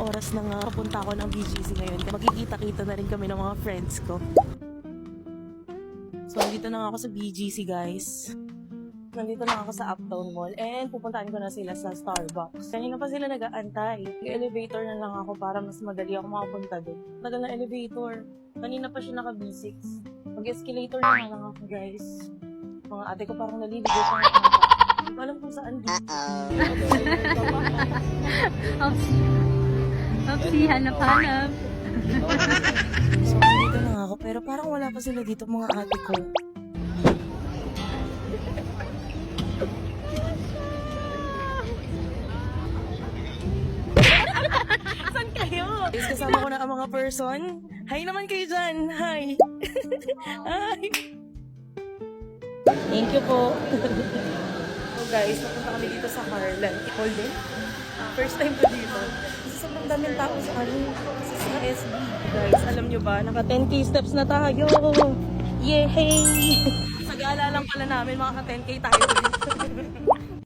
oras na nga papunta ako ng BGC ngayon. Magkikita-kita na rin kami ng mga friends ko. So, nandito na nga ako sa BGC, guys. Nandito na ako sa Uptown Mall and pupuntahan ko na sila sa Starbucks. Kanina pa sila nag-aantay. Elevator na lang ako para mas madali ako makapunta doon. Tagal na elevator. Kanina pa siya naka-B6. Mag-escalator na lang ako, guys. Mga ate ko parang naliligo pa nga. Hindi ko alam kung saan dito. Opsi, hanap-hanap. So, nandito na ako. Pero parang wala pa sila dito, mga ate ko. Saan kayo? Guys, kasama ko na ang mga person. Hi naman kayo dyan. Hi. Hi. Thank you po. So guys, napunta kami dito sa Harlan. Holden? First time ko dito. Kasi sobrang daming tao sa sa SB. Guys, alam nyo ba, naka 10k steps na tayo. Yay! Sa gala lang pala namin, mga 10k tayo.